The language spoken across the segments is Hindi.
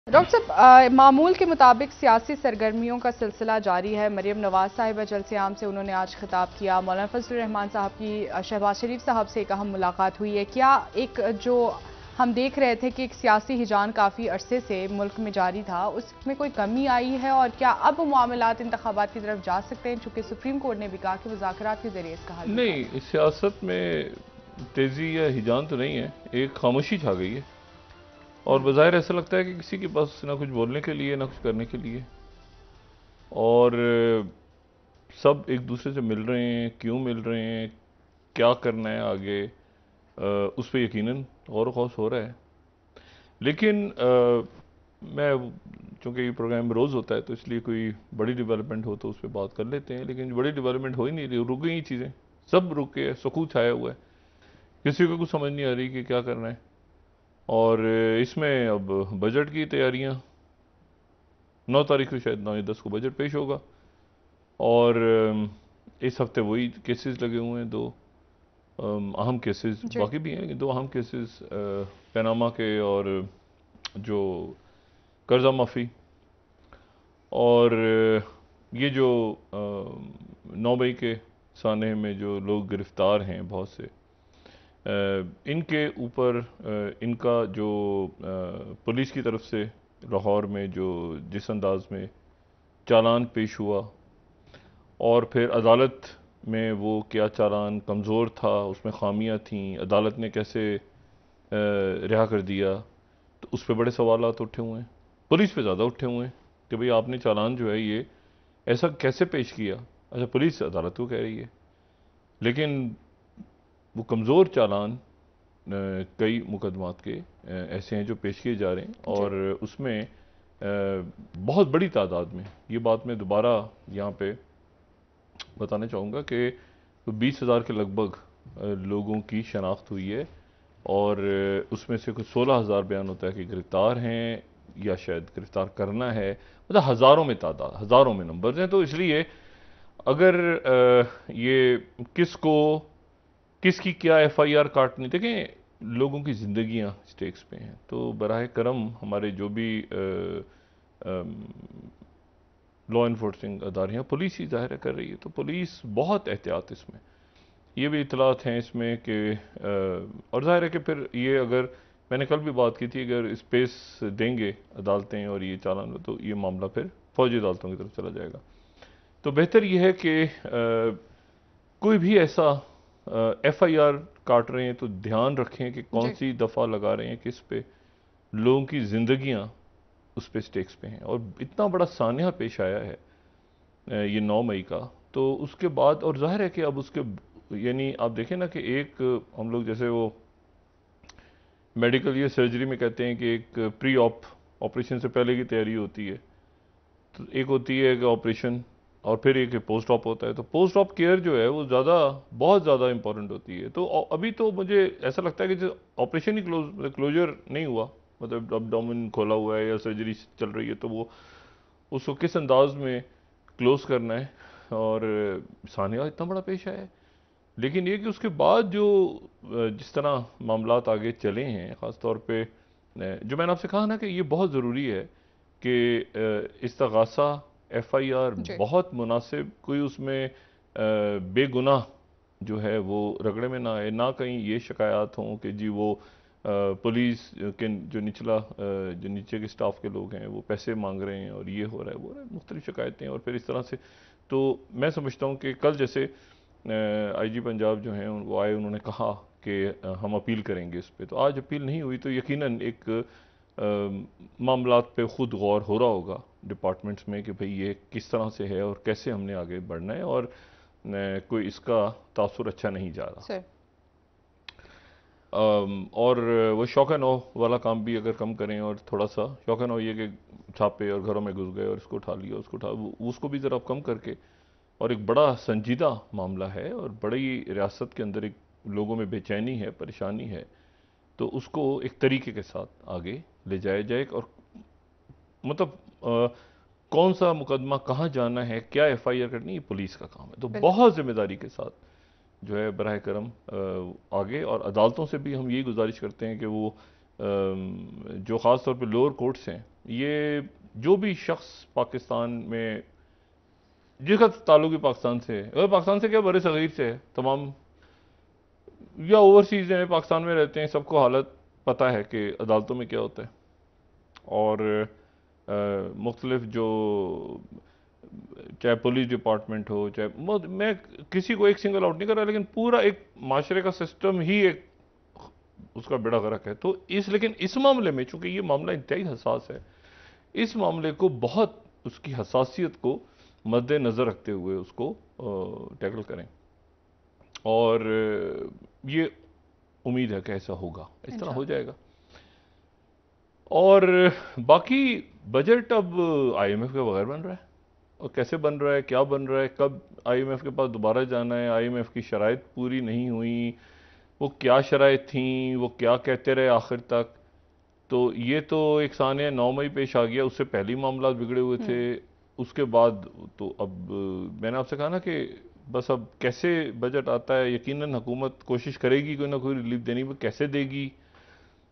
डॉक्टर साहब, मामूल के मुताबिक सियासी सरगर्मियों का सिलसिला जारी है। मरीम नवाज साहिबा जलसे आम से उन्होंने आज खिताब किया। मौलाना फजलुर रहमान साहब की शहबाज शरीफ साहब से एक अहम मुलाकात हुई है। क्या एक जो हम देख रहे थे कि एक सियासी हिजान काफ़ी अरसे से मुल्क में जारी था, उसमें कोई कमी आई है और क्या अब मामलात इंतखाबात की तरफ जा सकते हैं, चूंकि सुप्रीम कोर्ट ने भी कहा कि मुज़ाकरात के जरिए इसका हल निकाला नहीं, सियासत में तेजी या हिजान तो नहीं है, एक खामोशी छा गई है। और जाए। बज़ाहिर ऐसा लगता है कि किसी के पास ना कुछ बोलने के लिए ना कुछ करने के लिए। और सब एक दूसरे से मिल रहे हैं, क्यों मिल रहे हैं, क्या करना है आगे, उस पर यकीनन गौर व खौस हो रहा है। लेकिन मैं चूंकि ये प्रोग्राम रोज़ होता है तो इसलिए कोई बड़ी डेवलपमेंट हो तो उस पर बात कर लेते हैं। लेकिन बड़ी डेवलपमेंट हो ही नहीं रही, रुक गई चीज़ें, सब रुक के सुकूत छाया हुआ है। किसी को कुछ समझ नहीं आ रही कि क्या करना है। और इसमें अब बजट की तैयारियां, 9 तारीख को शायद 9 या 10 को बजट पेश होगा। और इस हफ्ते वही केसेस लगे हुए हैं, दो अहम केसेस, जी। बाकी भी हैं लेकिन दो अहम केसेस, पनामा के और जो कर्जा माफ़ी। और ये जो 9 मई के सानहे में जो लोग गिरफ्तार हैं बहुत से, इनके ऊपर इनका जो पुलिस की तरफ से लाहौर में जो जिस अंदाज में चालान पेश हुआ और फिर अदालत में वो क्या चालान कमज़ोर था, उसमें खामियां थीं, अदालत ने कैसे रिहा कर दिया, तो उस पर बड़े सवालात उठे हुए हैं। पुलिस पे ज़्यादा उठे हुए हैं कि भाई आपने चालान जो है ये ऐसा कैसे पेश किया। अच्छा, पुलिस अदालत को कह रही है, लेकिन वो कमज़ोर चालान कई मुकदमात के ऐसे हैं जो पेश किए जा रहे हैं। जी। और उसमें बहुत बड़ी तादाद में, ये बात मैं दोबारा यहाँ पे बताना चाहूँगा कि 20,000 के लगभग लोगों की शनाख्त हुई है। और उसमें से कुछ 16,000 बयान होता है कि गिरफ्तार हैं या शायद गिरफ्तार करना है। मतलब हज़ारों में तादाद, हज़ारों में नंबर्स हैं। तो इसलिए अगर ये किसको किसकी क्या एफआईआर काटनी, देखें लोगों की ज़िंदगियां स्टेक्स पे हैं। तो बराह करम हमारे जो भी लॉ इन्फोर्सिंग अदारियाँ, पुलिस ही ज़ाहिर कर रही है, तो पुलिस बहुत एहतियात इसमें, ये भी इतलात हैं इसमें कि और ज़ाहिर है कि फिर ये, अगर मैंने कल भी बात की थी, अगर स्पेस देंगे अदालतें और ये चालान, तो ये मामला फिर फौजी अदालतों की तरफ चला जाएगा। तो बेहतर ये है कि कोई भी ऐसा एफआईआर काट रहे हैं तो ध्यान रखें कि कौन जी। सी दफ़ा लगा रहे हैं, किस पे, लोगों की ज़िंदगियां उस पे स्टेक्स पे हैं। और इतना बड़ा सान्या पेश आया है ये 9 मई का, तो उसके बाद, और जाहिर है कि अब उसके, यानी आप देखें ना कि एक, हम लोग जैसे वो मेडिकल या सर्जरी में कहते हैं कि एक प्री ऑपरेशन से पहले की तैयारी होती है, तो एक होती है कि ऑपरेशन, और फिर एक पोस्ट ऑप होता है। तो पोस्ट ऑप केयर जो है वो ज़्यादा, बहुत ज़्यादा इंपॉर्टेंट होती है। तो अभी तो मुझे ऐसा लगता है कि जो ऑपरेशन ही क्लोजर नहीं हुआ, मतलब अब्डोमेन खोला हुआ है या सर्जरी चल रही है, तो वो उसको किस अंदाज में क्लोज करना है। और सानिया इतना बड़ा पेश है। लेकिन ये कि उसके बाद जो जिस तरह मामलात आगे चले हैं, ख़ास तौर पे जो मैंने आपसे कहा ना कि ये बहुत ज़रूरी है कि इस्तगासा एफआईआर जी। बहुत मुनासिब, कोई उसमें बेगुनाह जो है वो रगड़े में ना आए, ना कहीं ये शिकायत हों कि जी वो पुलिस के जो जो नीचे के स्टाफ के लोग हैं वो पैसे मांग रहे हैं और ये हो रहा है वो हो रहा है, मुख्तलिफ शिकायतें और फिर इस तरह से। तो मैं समझता हूँ कि कल जैसे आईजी पंजाब जो हैं वो आए, उन्होंने कहा कि हम अपील करेंगे इस पे, तो आज अपील नहीं हुई, तो यकीनन एक मामलात पे खुद गौर हो रहा होगा डिपार्टमेंट्स में कि भाई ये किस तरह से है और कैसे हमने आगे बढ़ना है। और कोई इसका तासुर अच्छा नहीं जा रहा। सर। और वो शौक नौ वाला काम भी अगर कम करें, और थोड़ा सा शौक नौ ये कि छापे और घरों में घुस गए और इसको उठा लिया उसको उठा, उसको भी ज़रा कम करके, और एक बड़ा संजीदा मामला है और बड़ी रियासत के अंदर एक लोगों में बेचैनी है, परेशानी है, तो उसको एक तरीके के साथ आगे ले जाया जाए। और मतलब कौन सा मुकदमा कहाँ जाना है, क्या एफआईआर करनी है, ये पुलिस का काम है। तो बिल्कुल। बहुत जिम्मेदारी के साथ जो है बराह करम आगे, और अदालतों से भी हम यही गुजारिश करते हैं कि वो जो ख़ास तौर पे लोअर कोर्ट्स हैं, ये जो भी शख्स पाकिस्तान में जिसका ताल्लुक ही पाकिस्तान से है, अगर पाकिस्तान से क्या बड़े सगीर से है, तमाम या ओवरसीज हैं, पाकिस्तान में रहते हैं, सबको हालत पता है कि अदालतों में क्या होता है। और मुख्तलिफ जो चाहे पुलिस डिपार्टमेंट हो, चाहे मैं किसी को एक सिंगल आउट नहीं कर रहा, लेकिन पूरा एक माशरे का सिस्टम ही एक उसका बेड़ा गर्क है। तो लेकिन इस मामले में चूंकि ये मामला इंतहाई हसास है, इस मामले को बहुत उसकी हसासियत को मद्देनजर रखते हुए उसको टैकल करें। और ये उम्मीद है कि ऐसा होगा, इस तरह हो जाएगा। और बाकी बजट अब आईएमएफ के बगैर बन रहा है, और कैसे बन रहा है, क्या बन रहा है, कब आईएमएफ के पास दोबारा जाना है, आईएमएफ की शराइत पूरी नहीं हुई, वो क्या शराइत थी, वो क्या कहते रहे आखिर तक। तो ये तो एक सानिया 9 मई पेश आ गया, उससे पहले ही मामला बिगड़े हुए थे। उसके बाद तो अब मैंने आपसे कहा ना कि बस अब कैसे बजट आता है, यकीनन हुकूमत कोशिश करेगी कोई ना कोई रिलीफ देने की, कैसे देगी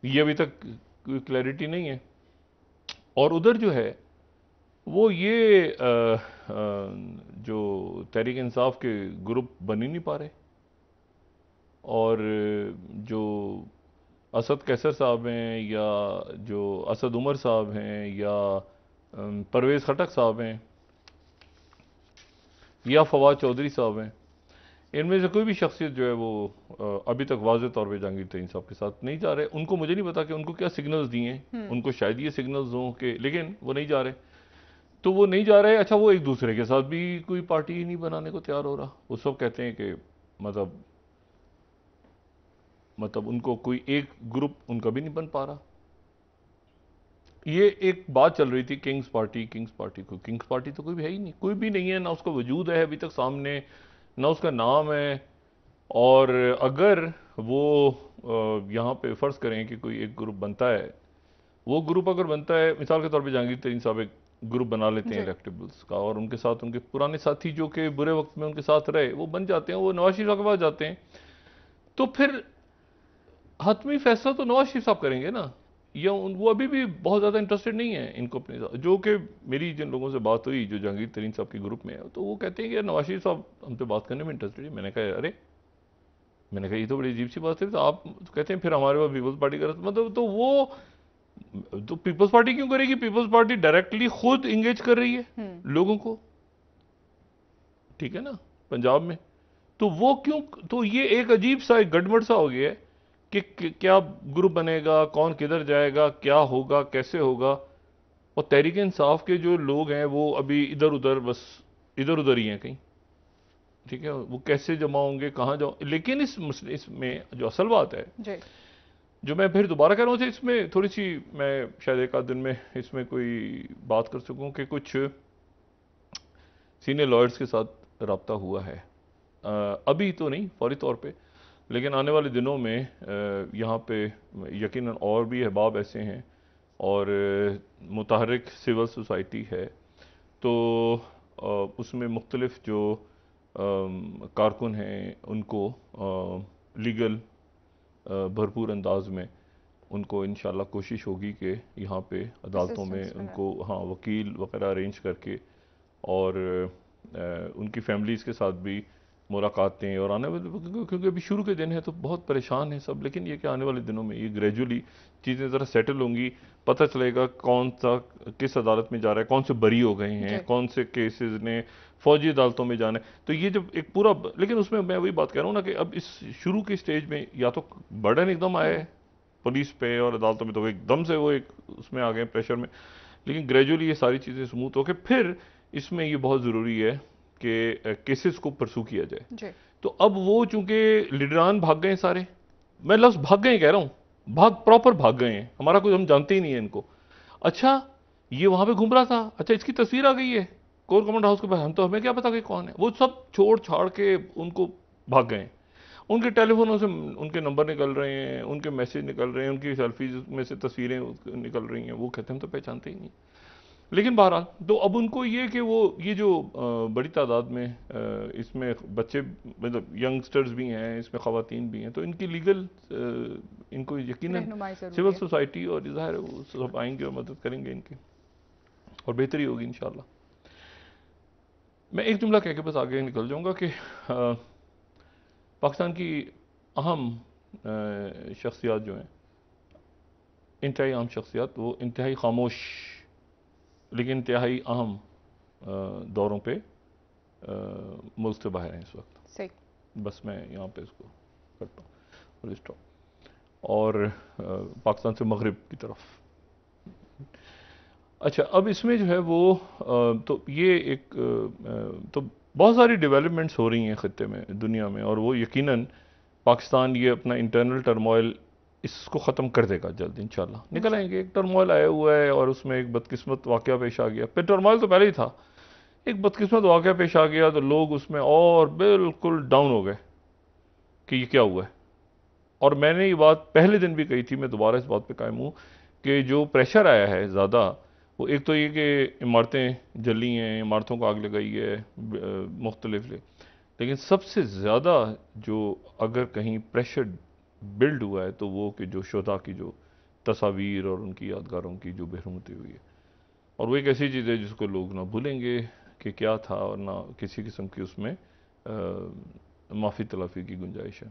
ये अभी तक कोई क्लैरिटी नहीं है। और उधर जो है वो ये जो तहरीक इंसाफ के ग्रुप बन ही नहीं पा रहे, और जो असद कैसर साहब हैं, या जो असद उमर साहब हैं, या परवेज़ खटक साहब हैं, या फवाद चौधरी साहब हैं, इनमें से कोई भी शख्सियत जो है वो अभी तक वाज़ेह तौर पे जहांगीर तरीन साहब के साथ नहीं जा रहे। उनको मुझे नहीं पता कि उनको क्या सिग्नल्स दिए हैं, उनको शायद ये सिग्नल्स हों कि, लेकिन वो नहीं जा रहे। तो वो नहीं जा रहे, अच्छा वो एक दूसरे के साथ भी कोई पार्टी ही नहीं बनाने को तैयार हो रहा। वो सब कहते हैं कि मतलब उनको कोई एक ग्रुप उनका भी नहीं बन पा रहा। ये एक बात चल रही थी किंग्स पार्टी, किंग्स पार्टी। कोई किंग्स पार्टी तो कोई भी है ही नहीं, कोई भी नहीं है, ना उसका वजूद है अभी तक सामने, ना उसका नाम है। और अगर वो यहाँ पे फ़र्ज़ करें कि कोई एक ग्रुप बनता है, वो ग्रुप अगर बनता है, मिसाल के तौर पे जहांगीर तरीन साहब एक ग्रुप बना लेते हैं इलेक्टेबल्स का, और उनके साथ उनके पुराने साथी जो कि बुरे वक्त में उनके साथ रहे वो बन जाते हैं, वो नवाज शरीफ साहब के पास जाते हैं, तो फिर हतमी फैसला तो नवाज शरीफ साहब करेंगे ना, या वो अभी भी बहुत ज़्यादा इंटरेस्टेड नहीं है इनको अपने साथ। जो कि मेरी जिन लोगों से बात हुई जो जहांगीर तरीन साहब के ग्रुप में है, तो वो कहते हैं कि यार नवाज शरीफ साहब हमसे बात करने में इंटरेस्टेड है। मैंने कहा अरे, मैंने कहा ये तो बड़ी अजीब सी बात है। तो आप कहते हैं फिर हमारे पास पीपल्स पार्टी का मतलब, तो वो तो पीपल्स पार्टी क्यों करेगी? पीपल्स पार्टी डायरेक्टली खुद इंगेज कर रही है लोगों को, ठीक है ना, पंजाब में। तो वो क्यों, तो ये एक अजीब सा एक गड़बड़ सा हो गया है कि क्या ग्रुप बनेगा, कौन किधर जाएगा, क्या होगा, कैसे होगा। और तहरीक इंसाफ के जो लोग हैं वो अभी इधर उधर, बस इधर उधर ही हैं कहीं, ठीक है। वो कैसे जमा होंगे, कहाँ जाओ। लेकिन इसमें जो असल बात है, जो मैं फिर दोबारा कह रहा हूँ, इसमें थोड़ी सी मैं शायद एक आध दिन में इसमें कोई बात कर सकूँ कि कुछ सीनियर लॉयर्स के साथ रब्ता हुआ है, अभी तो नहीं फौरी तौर पे, लेकिन आने वाले दिनों में यहाँ पे यकीनन और भी अहबाब ऐसे हैं, और मुतहर्रिक सिविल सोसाइटी है, तो उसमें मुख्तलिफ जो कारकुन हैं उनको लीगल भरपूर अंदाज में उनको इंशाल्लाह कोशिश होगी कि यहाँ पे अदालतों में उनको वकील वगैरह अरेंज करके, और उनकी फैमिलीज़ के साथ भी मुलाकातें, और आने वाले, क्योंकि अभी शुरू के दिन है तो बहुत परेशान हैं सब, लेकिन ये कि आने वाले दिनों में ये ग्रेजुअली चीज़ें ज़रा सेटल होंगी, पता चलेगा कौन सा किस अदालत में जा रहा है, कौन से बरी हो गए हैं, कौन से केसेस ने फौजी अदालतों में जाना है। तो ये जब एक पूरा, लेकिन उसमें मैं वही बात कह रहा हूँ ना कि अब इस शुरू के स्टेज में या तो बर्डन एकदम आया है पुलिस पे और अदालतों में, तो एकदम से वो एक उसमें आ गए प्रेशर में, लेकिन ग्रेजुअली ये सारी चीज़ें स्मूथ होकर फिर इसमें ये बहुत ज़रूरी है कि केसेस को परसू किया जाए। तो अब वो चूंकि लीडरान भाग गए सारे, मैं लफ्ज़ भाग गए कह रहा हूँ, प्रॉपर भाग गए हैं, हमारा कोई, हम जानते ही नहीं है इनको। अच्छा ये वहां पे घूम रहा था, अच्छा इसकी तस्वीर आ गई है कोर कमांड हाउस के पास, हम तो हमें क्या पता कि कौन है। वो सब छोड़ छाड़ के उनको भाग गए, उनके टेलीफोनों से उनके नंबर निकल रहे हैं, उनके मैसेज निकल रहे हैं, उनकी सेल्फीज में से तस्वीरें निकल रही हैं, वो कहते हैं हम तो पहचानते ही नहीं। लेकिन बहरहाल तो अब उनको ये कि वो ये जो बड़ी तादाद में इसमें बच्चे मतलब यंगस्टर्स भी हैं, इसमें ख़वातीन भी हैं, तो इनकी लीगल इनको यकीनन रहनुमाई जरूरी सिविल है। सोसाइटी और ज़ाहिर है वो सब आएंगे और मदद करेंगे इनकी, और बेहतरी होगी इंशाल्लाह। मैं एक जुमला कह के बस आगे निकल जाऊंगा कि पाकिस्तान की अहम शख्सियात जो हैं, इंतहाई अहम शख्सियात, वो इंतहाई खामोश लेकिन इंतहाई अहम दौरों पे मुल्क से बाहर हैं इस वक्त। सही। बस मैं यहाँ पे इसको करता हूँ स्टॉप। और पाकिस्तान से मगरिब की तरफ। अच्छा, अब इसमें जो है वो तो ये एक तो बहुत सारी डेवलपमेंट्स हो रही हैं खत्ते में, दुनिया में, और वो यकीनन पाकिस्तान ये अपना इंटरनल टर्मोइल इसको ख़त्म कर देगा जल्द इंशाल्लाह। निकल आएंगे। एक टर्मोइल आया हुआ है और उसमें एक बदकिस्मत वाक़या पेश आ गया, फिर टर्मोइल तो पहले ही था, एक बदकिस्मत वाक़या पेश आ गया तो लोग उसमें और बिल्कुल डाउन हो गए कि ये क्या हुआ है। और मैंने ये बात पहले दिन भी कही थी, मैं दोबारा इस बात पे कायम हूँ कि जो प्रेशर आया है ज़्यादा, वो एक तो ये कि इमारतें जली हैं, इमारतों को आग लगाई है मुख्तलिफ, लेकिन सबसे ज़्यादा जो अगर कहीं प्रेशर बिल्ड हुआ है तो वो कि जो शोधा की जो तस्वीर और उनकी यादगारों की जो बेहरमती हुई है, और वो एक ऐसी चीज़ है जिसको लोग ना भूलेंगे कि क्या था, और ना किसी किस्म की उसमें माफ़ी तलाफ़ी की गुंजाइश है।